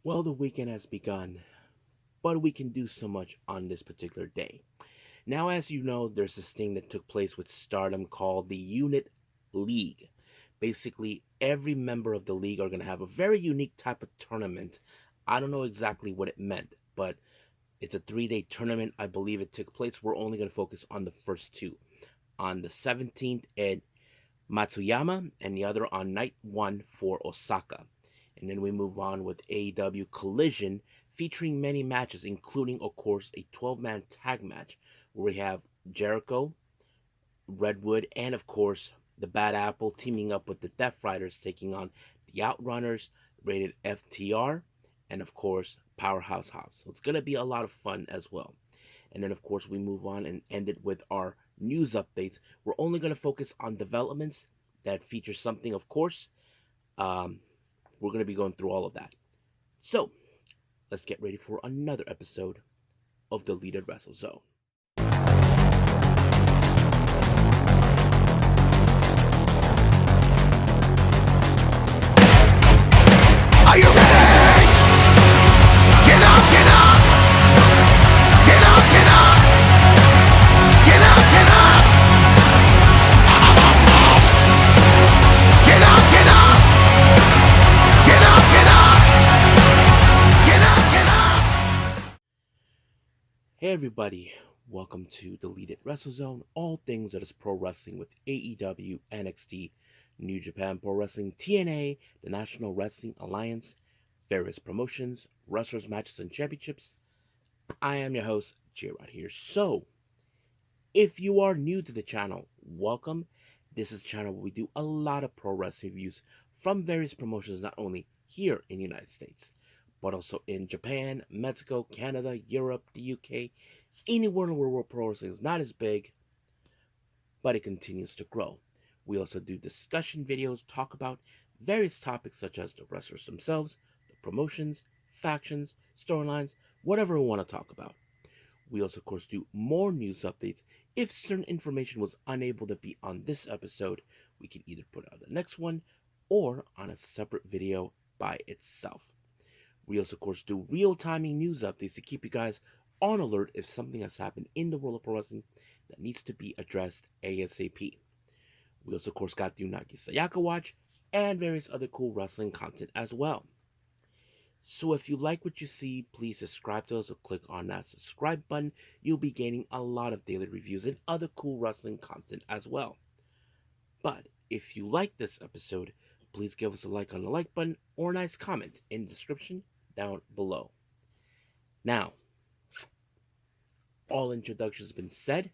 Well, the weekend has begun, but we can do so much on this particular day. Now, as you know, there's this thing that took place with Stardom called the Unit League. Basically, every member of the league are going to have a very unique type of tournament. I don't know exactly what it meant, but it's a 3 day tournament. I believe it took place. We're only going to focus on the first two. On the 17th at Matsuyama, and the other on night one for Osaka. And then we move on with AEW Collision, featuring many matches, including, of course, a 12-man tag match where we have Jericho, Redwood, and, of course, the Bad Apple teaming up with the Death Riders, taking on the Outrunners, rated FTR, and, of course, Powerhouse Hobbs. So it's going to be a lot of fun as well. And then, of course, we move on and end it with our news updates. We're only going to focus on developments that feature something, of course. Um, we're going to be going through all of that. So, let's get ready for another episode of the Deleted Wrestle Zone. Are you ready? Get up, get up! Get up, get up! Get up, get up! Get up, get up! Get up, get up! Get up, get up! Hey, everybody. Welcome to the Deleted Wrestle Zone. All things that is pro wrestling with AEW, NXT, New Japan Pro Wrestling, TNA, the National Wrestling Alliance, various promotions, wrestlers, matches, and championships. I am your host, J Rod here. So, if you are new to the channel, welcome. This is a channel where we do a lot of pro wrestling reviews from various promotions, not only here in the United States, but also in Japan, Mexico, Canada, Europe, the UK, anywhere in the world pro wrestling is not as big, but it continues to grow. We also do discussion videos, talk about various topics such as the wrestlers themselves, the promotions, factions, storylines, whatever we want to talk about. We also, of course, do more news updates. If certain information was unable to be on this episode, we can either put out the next one or on a separate video by itself. We also, of course, do real-timing news updates to keep you guys on alert if something has happened in the world of pro wrestling that needs to be addressed ASAP. We also, of course, got the Unagi Sayaka Watch and various other cool wrestling content as well. So if you like what you see, please subscribe to us or click on that subscribe button. You'll be gaining a lot of daily reviews and other cool wrestling content as well. But if you like this episode, please give us a like on the like button or a nice comment in the description down below. Now, all introductions have been said.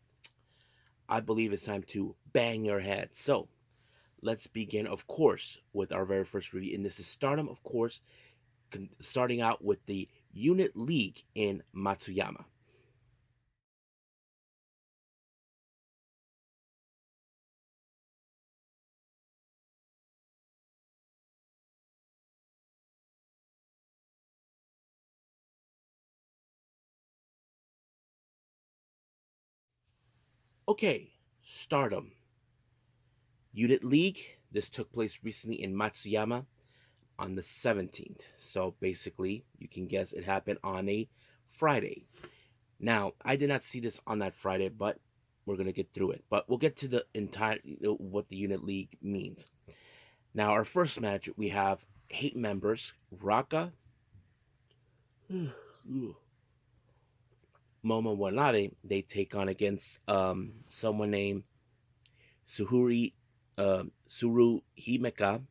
I believe it's time to bang your head. So, let's begin, of course, with our very first review. And this is Stardom, of course, starting out with the Unit League in Matsuyama. Okay, Stardom. Unit League. This took place recently in Matsuyama on the 17th. So basically, you can guess it happened on a Friday. Now, I did not see this on that Friday, but we're going to get through it. But we'll get to the entire what the Unit League means. Now, our first match, we have 8 members: Raka, Momo Wanade. They take on against someone named Suru Himeka,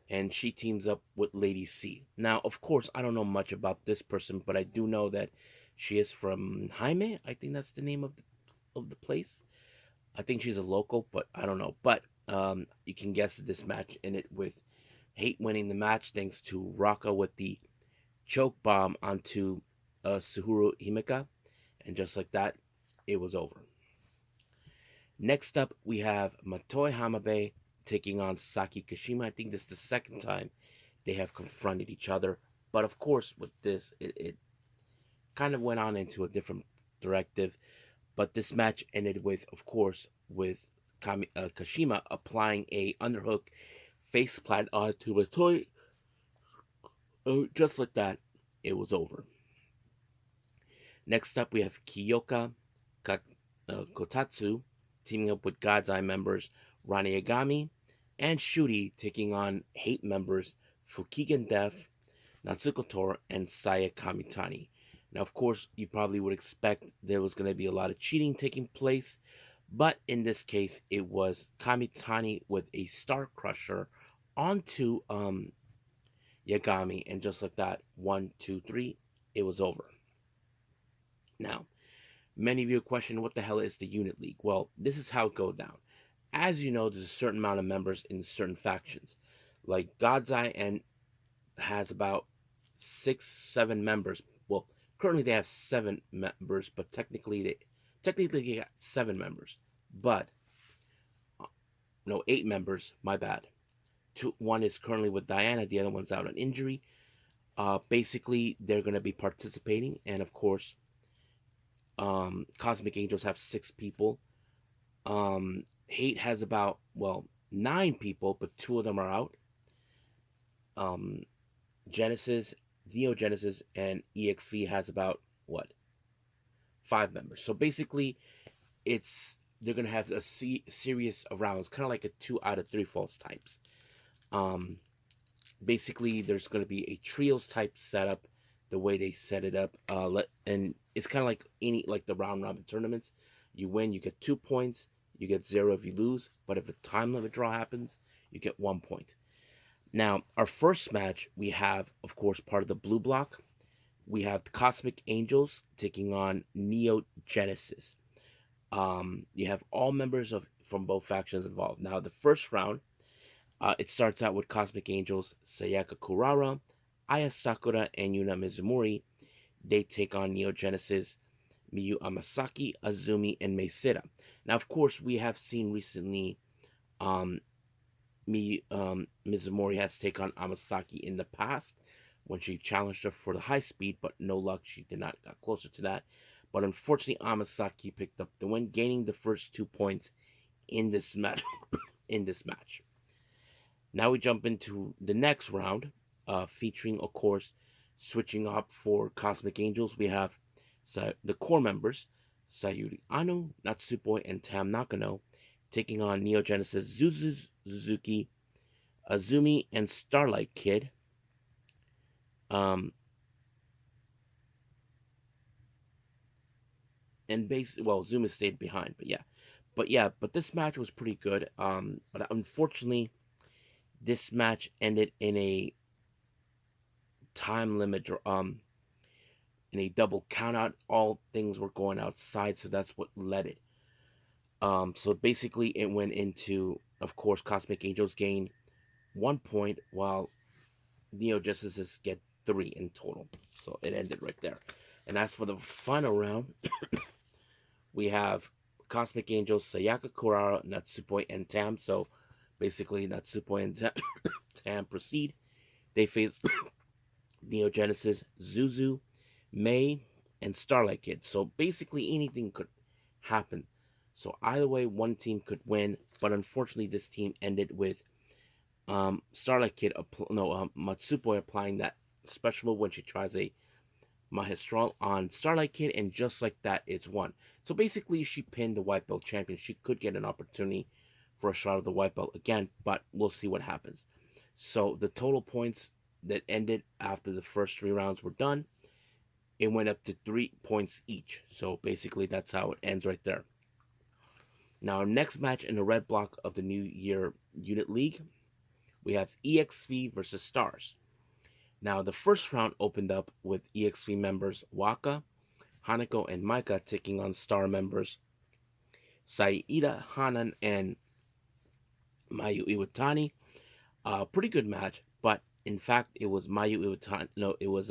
and she teams up with Lady C. Now, of course, I don't know much about this person, but I do know that she is from Jaime. I think that's the name of the place. I think she's a local, but I don't know. But you can guess this match in it with Hate winning the match thanks to Raka with the choke bomb onto Suhuru Himeka, and just like that, it was over. Next up, we have Matoi Hamabe taking on Saki Kashima. I think this is the second time they have confronted each other. But of course, with this, it kind of went on into a different directive. But this match ended with, of course, with Kashima applying a underhook face plant onto Matoi. Just like that, it was over. Next up, we have Kotatsu teaming up with God's Eye members Rani Agami and Shuri taking on Hate members Fukigen Death, Natsuko Tor, and Saya Kamitani. Now, of course, you probably would expect there was going to be a lot of cheating taking place, but in this case, it was Kamitani with a Star Crusher onto Yagami, and just like that, one, two, three, it was over. Now, many of you question what the hell is the Unit League? Well, this is how it goes down. As you know, there's a certain amount of members in certain factions. Like God's Eye and has about 6, 7 members. Well, currently they have 7 members, but technically they got 7 members. But no, 8 members. My bad. One is currently with Diana. The other one's out on injury. Basically, they're going to be participating, and of course, Cosmic Angels have 6 people. Hate has about 9 people, but 2 of them are out. Um, Genesis, Neo Genesis, and EXV has about what 5 members. So basically, it's they're gonna have a series of rounds, kind of like a 2 out of 3 falls types. Um, Basically, there's gonna be a trios type setup, the way they set it up. And it's kind of like the round robin tournaments. You win, you get 2 points. You get 0 if you lose. But if a time limit draw happens, you get 1 point. Now, our first match, we have, of course, part of the blue block. We have the Cosmic Angels taking on Neo Genesis. You have all members of from both factions involved. Now, the first round, it starts out with Cosmic Angels, Sayaka Kurara, Aya Sakura, and Yuna Mizumori. They take on Neo Genesis, Miyu Amasaki, Azumi, and Meisira. Now, of course, we have seen recently um, Mizumori has taken on Amasaki in the past when she challenged her for the high speed, but no luck, she did not got closer to that. But unfortunately, Amasaki picked up the win, gaining the first 2 points in this match. in this match. Now we jump into the next round, featuring, of course, switching up for Cosmic Angels. We have the core members, Sayuri Anu, Natsupoi, and Tam Nakano, taking on Neo Genesis Suzuki, Azumi, and Starlight Kid. Um, and Zuma stayed behind, but this match was pretty good. But unfortunately, this match ended in a time limit. In a double countout, all things were going outside, so that's what led it. So basically, it went into, of course, Cosmic Angels gain 1 point, while Neo Justices get 3 in total. So it ended right there. And as for the final round, we have Cosmic Angels, Sayaka Kurara, Natsupoi, and Tam. So basically, Natsupoi and Tam proceed. They face Neo Genesis, Zuzu, May, and Starlight Kid. So basically, anything could happen. So either way, one team could win, but unfortunately, this team ended with Starlight Kid, Matsupoi applying that special move when she tries a Mahestral on Starlight Kid, and just like that, it's won. So basically, she pinned the white belt champion. She could get an opportunity for a shot of the white belt again, but we'll see what happens. So the total points that ended after the first 3 rounds were done, it went up to 3 points each. So basically, that's how it ends right there. Now, our next match in the red block of the New Year Unit League, we have EXV versus Stars. Now, the first round opened up with EXV members Waka, Hanako, and Maika taking on Star members Saida, Hanan, and Mayu Iwatani. Pretty good match, but in fact, it was Mayu Iwatani. No, it was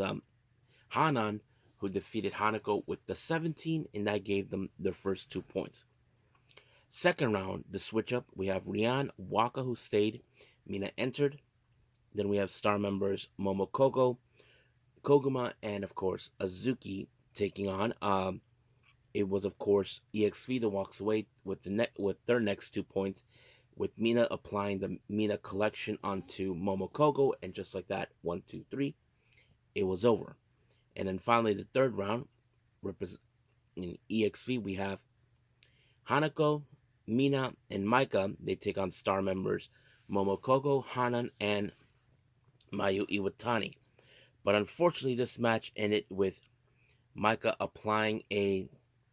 Hanan who defeated Hanako with the 17, and that gave them their first 2 points. Second round, the switch up, we have Rian, Waka who stayed, Mina entered. Then we have star members Momokogo, Koguma, and of course Azuki taking on. It was of course EXV that walks away with with their next 2 points, with Mina applying the Mina collection onto Momokogo, and just like that, 1, 2, 3, it was over. And then finally, the third round, in EXV, we have Hanako, Mina, and Maika. They take on star members Momokoko, Hanan, and Mayu Iwatani. But unfortunately, this match ended with Maika applying a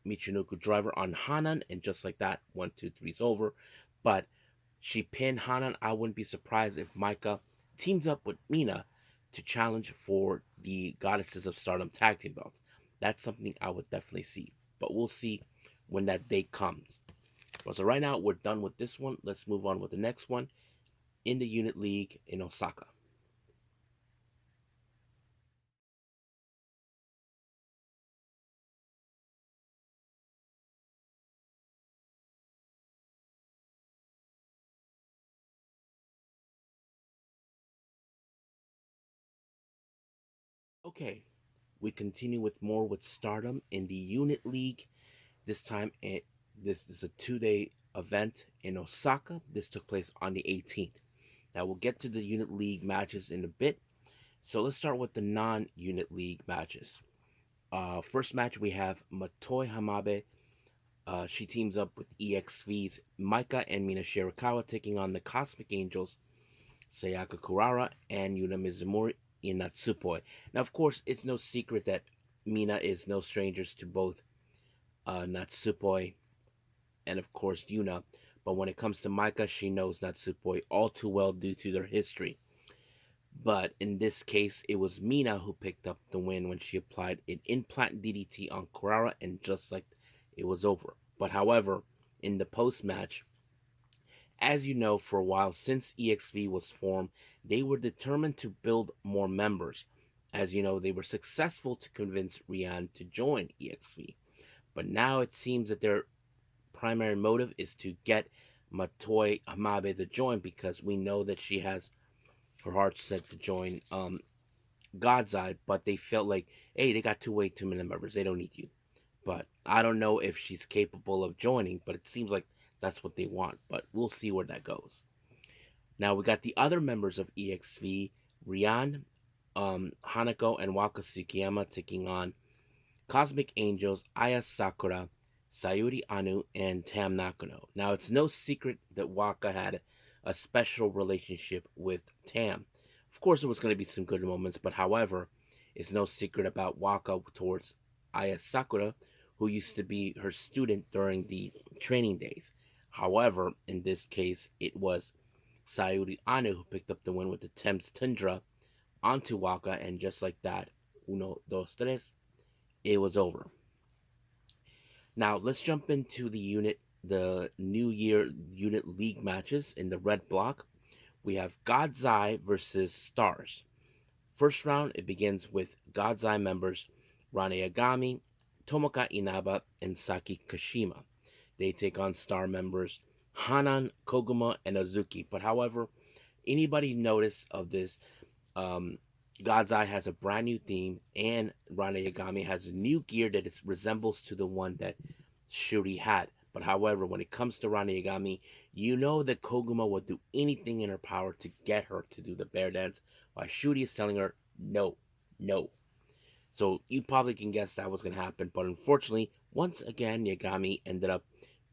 Michinoku driver on Hanan, and just like that, 1, 2, 3's over. But she pinned Hanan. I wouldn't be surprised if Maika teams up with Mina to challenge for the Goddesses of Stardom tag team belts. That's something I would definitely see. But we'll see when that day comes. So right now we're done with this one. Let's move on with the next one in the Unit League in Osaka. Okay, we continue with more with Stardom in the Unit League. This time, this is a 2-day event in Osaka. This took place on the 18th. Now we'll get to the Unit League matches in a bit. So let's start with the non-Unit League matches. First match we have Matoi Hamabe. She teams up with EXV's Maika and Mina Shirakawa, taking on the Cosmic Angels, Sayaka Kurara and Yuna Mizumori in Natsupoi. Now, of course, it's no secret that Mina is no strangers to both Natsupoi and, of course, Yuna. But when it comes to Maika, she knows Natsupoi all too well due to their history. But in this case, it was Mina who picked up the win when she applied an implant DDT on Kurara, and just like it was over. But however, in the post match, as you know, for a while since EXV was formed, they were determined to build more members. As you know, they were successful to convince Rian to join EXV. But now it seems that their primary motive is to get Matoi Hamabe to join, because we know that she has her heart set to join God's Eye, but they felt like, hey, they got way too many members. They don't need you. But I don't know if she's capable of joining, but it seems like that's what they want. But we'll see where that goes. Now we got the other members of EXV, Rian, Hanako, and Waka Tsukiyama taking on Cosmic Angels, Aya Sakura, Sayuri Anu, and Tam Nakano. Now it's no secret that Waka had a special relationship with Tam. Of course, there was going to be some good moments, but however, it's no secret about Waka towards Aya Sakura, who used to be her student during the training days. However, in this case, it was Sayuri Anu who picked up the win with the Thames Tundra onto Waka, and just like that, uno, dos, tres, it was over. Now let's jump into the New Year Unit League matches in the red block. We have God's Eye versus Stars. First round, it begins with God's Eye members Rane Agami, Tomoka Inaba, and Saki Kashima. They take on Star members Hanan, Koguma, and Azuki. But however, anybody notice of this, um, God's Eye has a brand new theme, and Rane Yagami has a new gear that is, resembles to the one that Shuri had. But however, when it comes to Rane Yagami, you know that Koguma will do anything in her power to get her to do the bear dance, while Shuri is telling her, no, no. So you probably can guess that was going to happen. But unfortunately, once again, Yagami ended up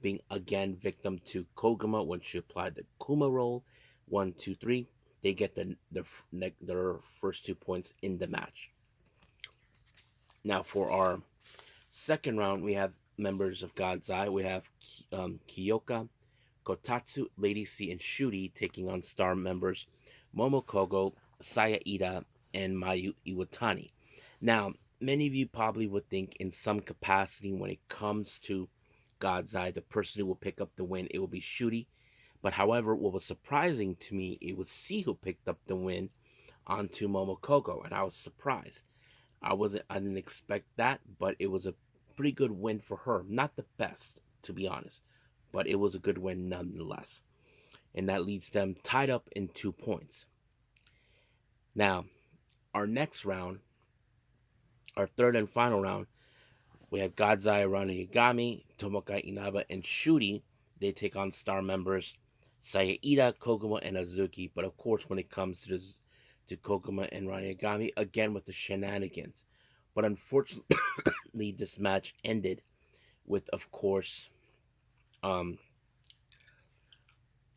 being again victim to Koguma when she applied the Kuma roll. 1, 2, 3. They get their first 2 points in the match. Now for our second round, we have members of God's Eye. We have Kiyoka, Kotatsu, Lady C, and Shuri taking on star members Momokogo, Saya Ida, and Mayu Iwatani. Now, many of you probably would think in some capacity when it comes to God's Eye, the person who will pick up the win, it will be Shuri. But however, what was surprising to me, it was C who picked up the win onto Momokogo, and I was surprised. I didn't expect that, but it was a pretty good win for her. Not the best, to be honest, but it was a good win nonetheless. And that leads them tied up in 2 points. Now, our next round, our third and final round, we have God's Eye, Rana Yagami, Tomoka Inaba, and Shuri. They take on star members Sayaida, Koguma, and Azuki. But of course, when it comes to Koguma and Rana Yagami, again with the shenanigans. But unfortunately, this match ended with, of course, um,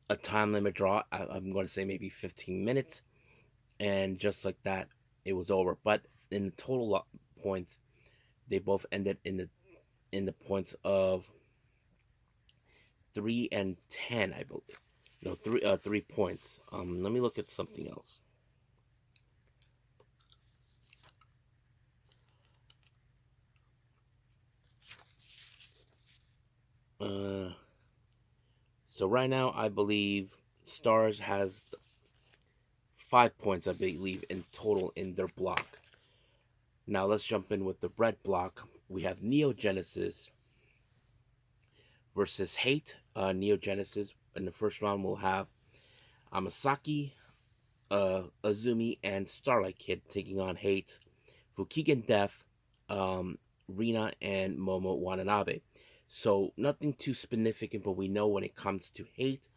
a time limit draw. I'm going to say maybe 15 minutes, and just like that, it was over. But in the total points, they both ended in the points of 3 and 10, I believe. No, 3 points. Let me look at something else. Uh, so right now, I believe Stars has 5 points, I believe, in total in their block. Now let's jump in with the red block. We have Neo Genesis versus Hate. Neo Genesis in the first round will have Amasaki, Azumi, and Starlight Kid taking on Hate. Fukigen Death, um, Rina, and Momo Watanabe. So nothing too significant, but we know when it comes to Hate,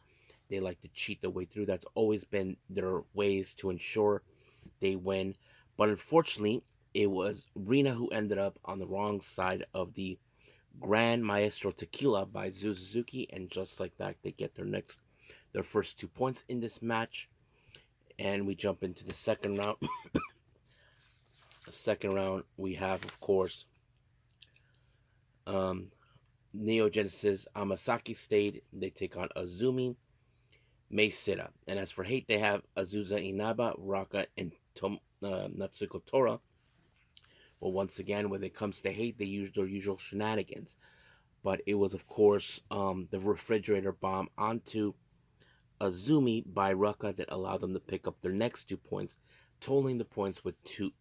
they like to cheat their way through. That's always been their ways to ensure they win. But unfortunately, it was Rina who ended up on the wrong side of the Grand Maestro Tequila by Suzuki, and just like that, they get their first 2 points in this match. And we jump into the second round. The second round, we have, of course, um, Neo Genesis Amasaki stayed. They take on Azumi, Meisira. And as for Hate, they have Azusa Inaba, Raka, and Natsuko Tora. Well, once again, when it comes to Hate, they use their usual shenanigans. But it was, of course, the refrigerator bomb onto Azumi by Raka that allowed them to pick up their next 2 points, totaling the points with two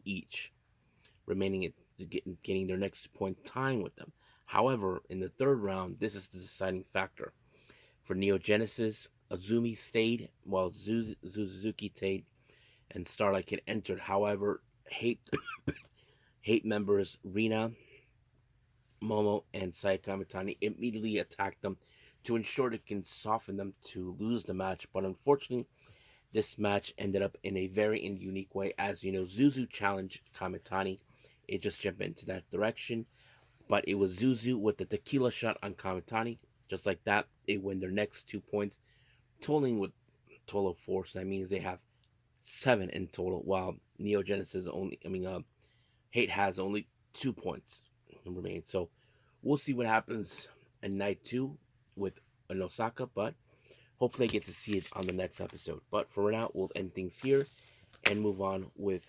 each, remaining at getting their next point tying with them. However, in the third round, this is the deciding factor. For Neo Genesis, Azumi stayed while Suzuki stayed and Starlight Kid entered. However, hate members Rina, Momo, and Sayaka Mitani immediately attacked them to ensure they can soften them to lose the match. But unfortunately, this match ended up in a very unique way. As you know, Zuzu challenged Kamitani. It just jumped into that direction. But it was Zuzu with the tequila shot on Kamitani. Just like that, they win their next 2 points, totaling with total of 4. So that means they have 7 in total, while Neo Genesis Hate has only 2 points remaining. So we'll see what happens in night 2 with an Osaka, but hopefully I get to see it on the next episode. But for now, we'll end things here and move on with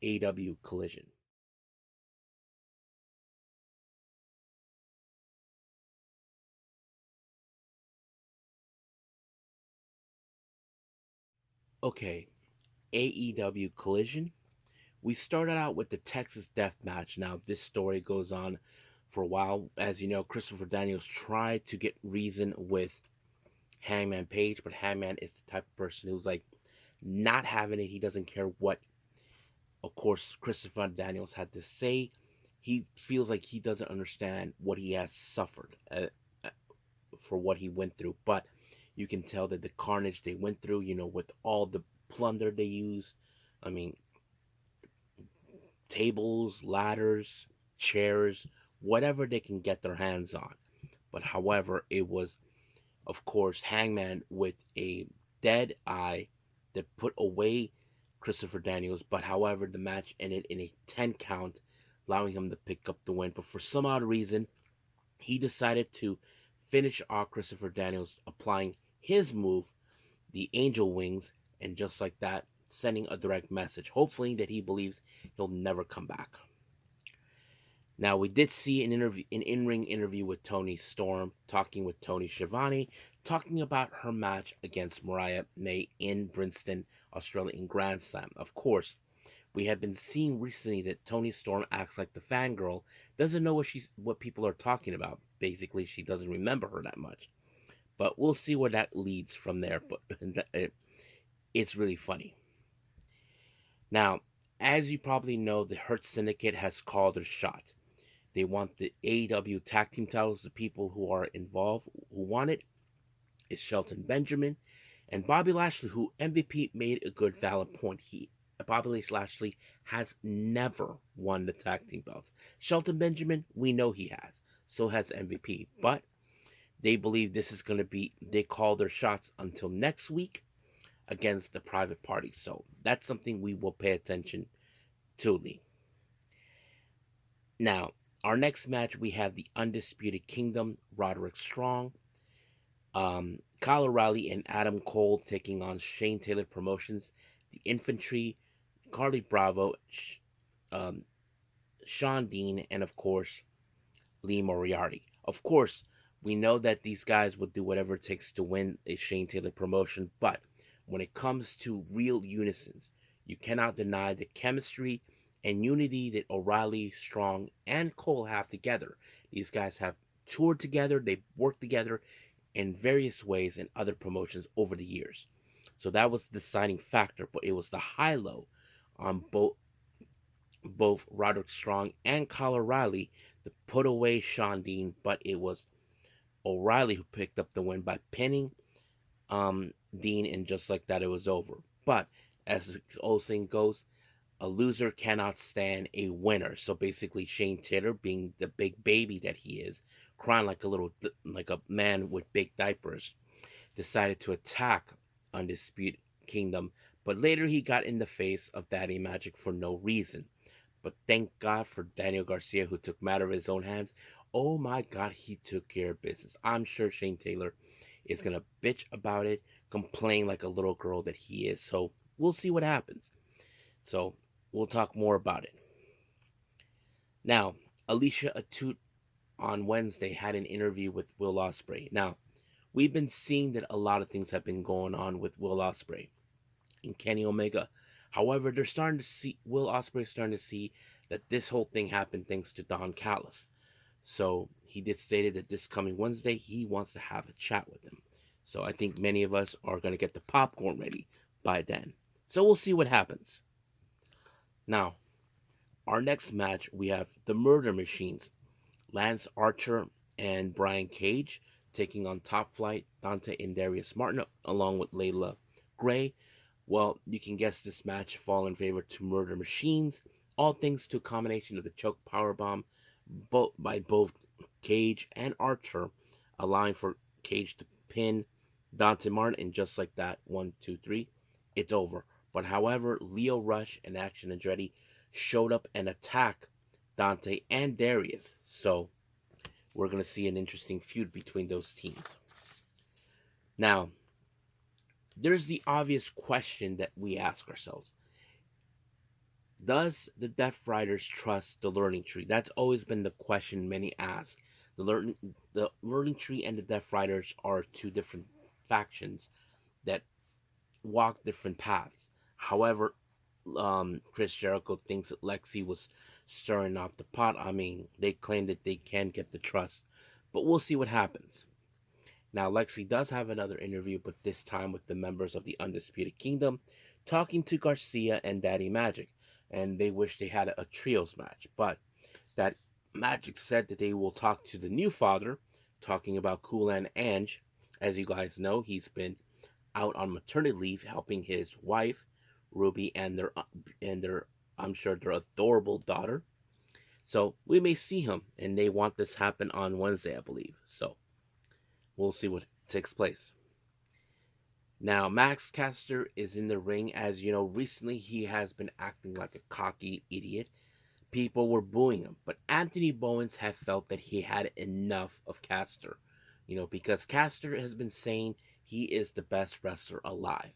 AEW Collision. Okay, AEW Collision. We started out with the Texas Deathmatch. Now, this story goes on for a while. As you know, Christopher Daniels tried to get reason with Hangman Page, but Hangman is the type of person who's like not having it. He doesn't care what, of course, Christopher Daniels had to say. He feels like he doesn't understand what he has suffered uh, for what he went through. But you can tell that the carnage they went through, with all the plunder they used. I mean, tables, ladders, chairs, whatever they can get their hands on. But however, it was, of course, Hangman with a dead eye that put away Christopher Daniels. But however, the match ended in a 10 count, allowing him to pick up the win. But for some odd reason, he decided to finish off Christopher Daniels, applying his move, the Angel Wings, and just like that, sending a direct message, hopefully that he believes he'll never come back. Now we did see an in-ring interview with Toni Storm, talking with Tony Schiavone, talking about her match against Mariah May in Brisbane, Australia in Grand Slam. Of course, we have been seeing recently that Toni Storm acts like the fangirl, doesn't know what people are talking about. Basically, she doesn't remember her that much. But we'll see where that leads from there. But it's really funny. Now, as you probably know, the Hurt Syndicate has called their shot. They want the AEW tag team titles. The people who are involved, who want it, is Shelton Benjamin and Bobby Lashley, who MVP made a good valid point. Bobby Lashley has never won the tag team belts. Shelton Benjamin, we know he has. So has MVP. But they believe this is going to be, they call their shots until next week against the private party. So that's something we will pay attention to. Now, our next match, we have the Undisputed Kingdom, Roderick Strong, Kyle O'Reilly, and Adam Cole taking on Shane Taylor Promotions, the Infantry, Carly Bravo, um, Sean Dean, and of course, Lee Moriarty. Of course, we know that these guys will do whatever it takes to win a Shane Taylor promotion, but when it comes to real unisons, you cannot deny the chemistry and unity that O'Reilly, Strong, and Cole have together. These guys have toured together, they've worked together in various ways in other promotions over the years. So that was the deciding factor, but it was the high low on both Roderick Strong and Kyle O'Reilly to put away Sean Dean, but it was O'Reilly who picked up the win by pinning Dean, and just like that, it was over. But as the old saying goes, a loser cannot stand a winner. So basically, Shane Taylor, being the big baby that he is, crying like a man with big diapers, decided to attack Undisputed Kingdom. But later, he got in the face of Daddy Magic for no reason. But thank God for Daniel Garcia, who took matter of his own hands. Oh my God, he took care of business. I'm sure Shane Taylor is gonna bitch about it, complain like a little girl that he is. So we'll see what happens. So we'll talk more about it. Now, Alicia Atout on Wednesday had an interview with Will Ospreay. Now, we've been seeing that a lot of things have been going on with Will Ospreay and Kenny Omega. However, they're starting to see Will Ospreay starting to see that this whole thing happened thanks to Don Callis. So he did stated that this coming Wednesday he wants to have a chat with him. So I think many of us are going to get the popcorn ready by then. So we'll see what happens. Now, our next match we have the Murder Machines, Lance Archer and Brian Cage taking on Top Flight, Dante and Darius Martin along with Layla Gray. Well, you can guess this match fall in favor to Murder Machines, all thanks to a combination of the choke powerbomb by both Cage and Archer, allowing for Cage to pin Dante Martin, and just like that, 1, 2, 3, it's over. But however, Leo Rush and Action Andretti showed up and attacked Dante and Darius. So we're going to see an interesting feud between those teams. Now, there's the obvious question that we ask ourselves. Does the Death Riders trust the Learning Tree? That's always been the question many ask. The Learning Tree and the Death Riders are two different factions that walk different paths. However, Chris Jericho thinks that Lexi was stirring up the pot. I mean, they claim that they can get the trust, but we'll see what happens. Now, Lexi does have another interview, but this time with the members of the Undisputed Kingdom, talking to Garcia and Daddy Magic, and they wish they had a trios match. But that Magic said that they will talk to the new father, talking about Cool and Ange. As you guys know, he's been out on maternity leave, helping his wife Ruby and their I'm sure their adorable daughter. So we may see him, and they want this happen on Wednesday, I believe. So we'll see what takes place. Now, Max Caster is in the ring. As you know, recently he has been acting like a cocky idiot. People were booing him, but Anthony Bowens have felt that he had enough of Caster. Because Caster has been saying he is the best wrestler alive.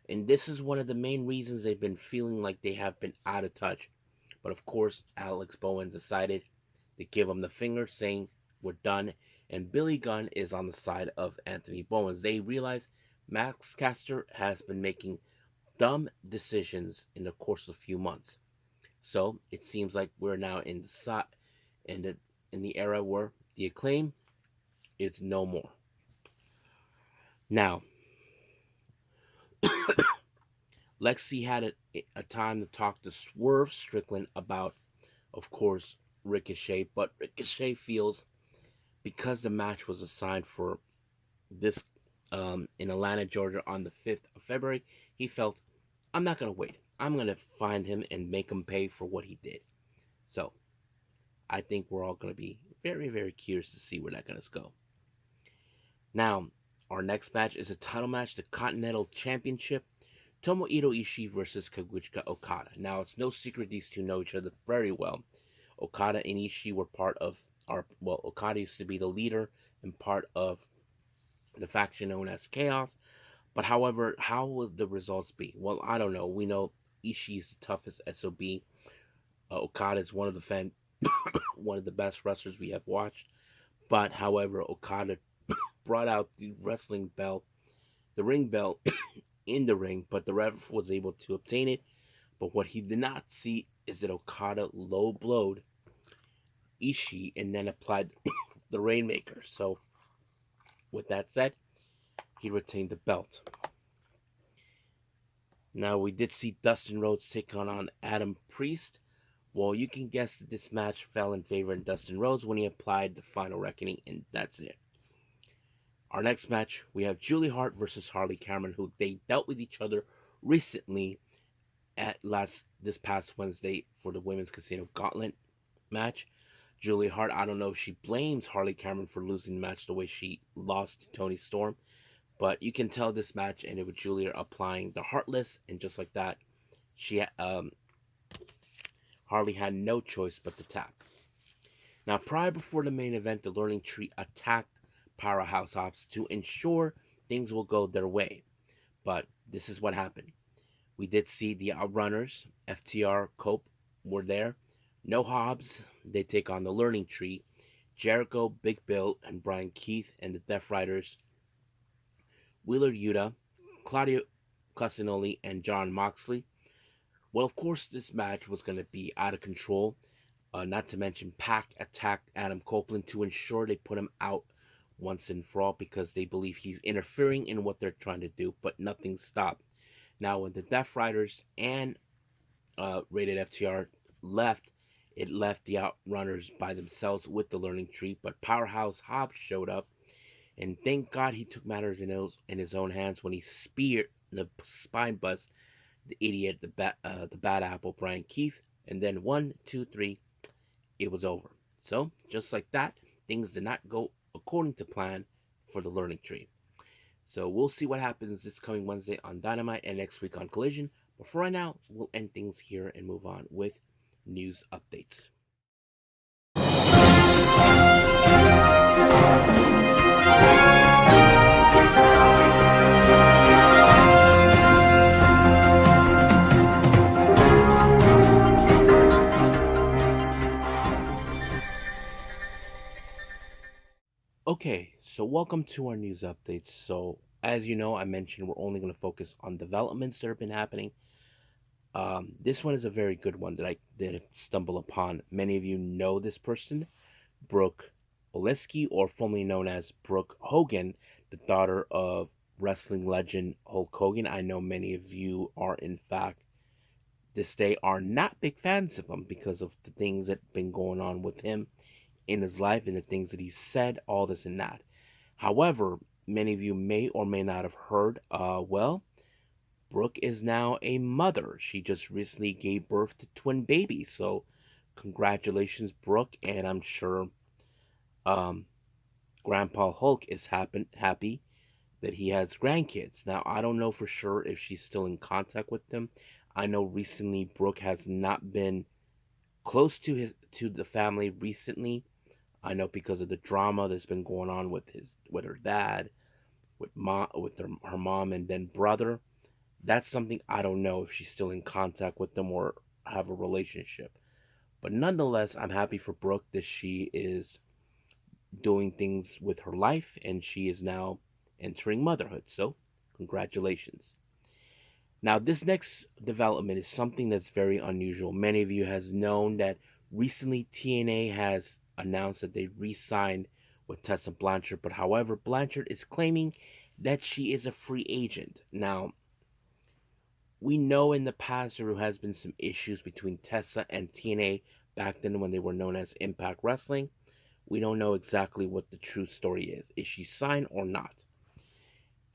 And this is one of the main reasons they've been feeling like they have been out of touch. But of course, Alex Bowens decided to give him the finger, saying, "We're done." And Billy Gunn is on the side of Anthony Bowens. They realize Max Caster has been making dumb decisions in the course of a few months. So it seems like we're now in the era where the Acclaim is no more. Now, Lexi had a time to talk to Swerve Strickland about, of course, Ricochet, but Ricochet feels because the match was assigned for this in Atlanta, Georgia on the 5th of February, he felt, I'm not going to wait. I'm going to find him and make him pay for what he did. So I think we're all going to be very, very curious to see where that's going to go. Now, our next match is a title match, the Continental Championship. Tomohiro Ishii versus Kazuchika Okada. Now, it's no secret these two know each other very well. Okada and Ishii were part of Okada used to be the leader and part of the faction known as Chaos. But however, how will the results be? Well, I don't know. We know Ishii is the toughest SOB. Okada is one of the best wrestlers we have watched. But however, Okada brought out the wrestling belt, the ring belt, in the ring, but the ref was able to obtain it. But what he did not see is that Okada low blowed Ishii and then applied the Rainmaker. So, with that said, he retained the belt. Now, we did see Dustin Rhodes take on Adam Priest. Well, you can guess that this match fell in favor of Dustin Rhodes when he applied the final reckoning, and that's it. Our next match, we have Julie Hart versus Harley Cameron, who they dealt with each other recently at this past Wednesday for the Women's Casino Gauntlet match. Julie Hart, I don't know if she blames Harley Cameron for losing the match the way she lost to Toni Storm, but you can tell this match ended with Julia applying the Heartless, and just like that, she Harley had no choice but to tap. Now, prior before the main event, the Learning Tree attacked Powerhouse Hobbs to ensure things will go their way. But this is what happened. We did see the Outrunners, FTR, Cope were there. No Hobbs, they take on the Learning Tree. Jericho, Big Bill, and Brian Keith and the Death Riders. Wheeler Yuta, Claudio Castagnoli, and John Moxley. Well, of course, this match was going to be out of control. Not to mention, Pac attacked Adam Copeland to ensure they put him out once and for all because they believe he's interfering in what they're trying to do, but nothing stopped. Now, when the Death Riders and Rated FTR left, it left the Outrunners by themselves with the Learning Tree, but Powerhouse Hobbs showed up, and thank God he took matters in his own hands when he speared the spine bust the idiot, the bad apple, Brian Keith, and then 1, 2, 3, it was over. So, just like that, things did not go according to plan for the Learning Tree. So, we'll see what happens this coming Wednesday on Dynamite and next week on Collision. But for right now, we'll end things here and move on with news updates. Okay, so welcome to our news updates. So, as you know, I mentioned we're only going to focus on developments that have been happening. This one is a very good one that I did stumble upon. Many of you know this person, Brooke Oleski, or formerly known as Brooke Hogan, the daughter of wrestling legend Hulk Hogan. I know many of you are, in fact, this day are not big fans of him because of the things that have been going on with him in his life and the things that he said, all this and that. However, many of you may or may not have heard, Brooke is now a mother. She just recently gave birth to twin babies. So, congratulations, Brooke. And I'm sure um, Grandpa Hulk is happy that he has grandkids. Now, I don't know for sure if she's still in contact with them. I know recently Brooke has not been close to the family recently. I know because of the drama that's been going on with her dad, with her mom and then brother. That's something I don't know if she's still in contact with them or have a relationship. But nonetheless, I'm happy for Brooke that she is doing things with her life and she is now entering motherhood. So, congratulations. Now, this next development is something that's very unusual. Many of you has known that recently TNA has announced that they re-signed with Tessa Blanchard, but however, Blanchard is claiming that she is a free agent. Now, we know in the past there has been some issues between Tessa and TNA back then when they were known as Impact Wrestling. We don't know exactly what the true story is. Is she signed or not?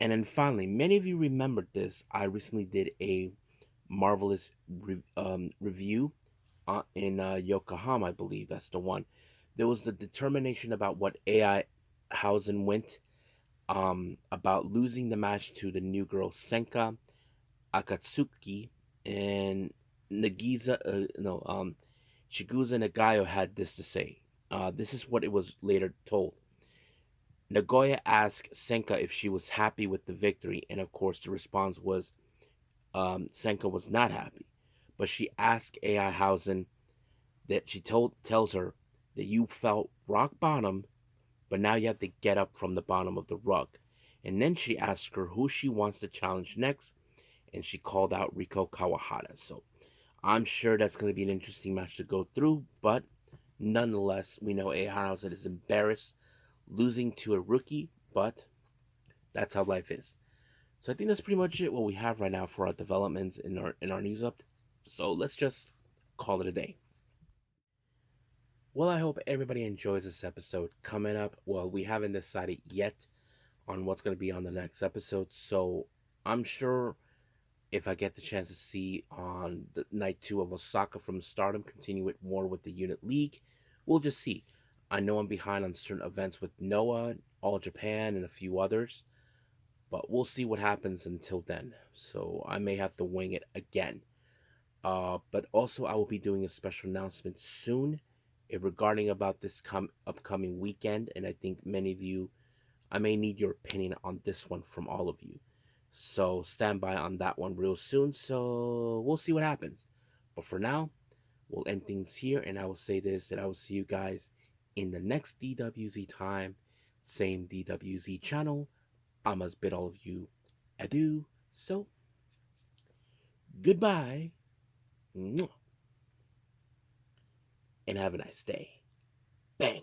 And then finally, many of you remembered this. I recently did a marvelous review in Yokohama, I believe that's the one. There was the determination about what AI Hausen went about losing the match to the new girl Senka Akatsuki and Nagiza no Chigusa Nagayo had this to say. This is what it was later told. Nagoya asked Senka if she was happy with the victory, and of course the response was Senka was not happy. But she asked AI Hausen that tells her that you felt rock bottom, but now you have to get up from the bottom of the rug. And then she asked her who she wants to challenge next, and she called out Riko Kawahara. So I'm sure that's going to be an interesting match to go through, but nonetheless, we know AI Hausen is embarrassed losing to a rookie, but that's how life is. So I think that's pretty much it what we have right now for our developments in our news update. So let's just call it a day. Well, I hope everybody enjoys this episode. Coming up, well, we haven't decided yet on what's going to be on the next episode, so I'm sure if I get the chance to see on the night two of Osaka from Stardom, continue it more with the Unit League, we'll just see. I know I'm behind on certain events with Noah, All Japan, and a few others, but we'll see what happens until then. So I may have to wing it again. But also, I will be doing a special announcement soon regarding about this upcoming weekend, and I think many of you, I may need your opinion on this one from all of you. So stand by on that one real soon. So we'll see what happens. But for now, we'll end things here, and I will say this that I will see you guys in the next DWZ time, same DWZ channel. I must bid all of you adieu. So goodbye, and have a nice day. Bang.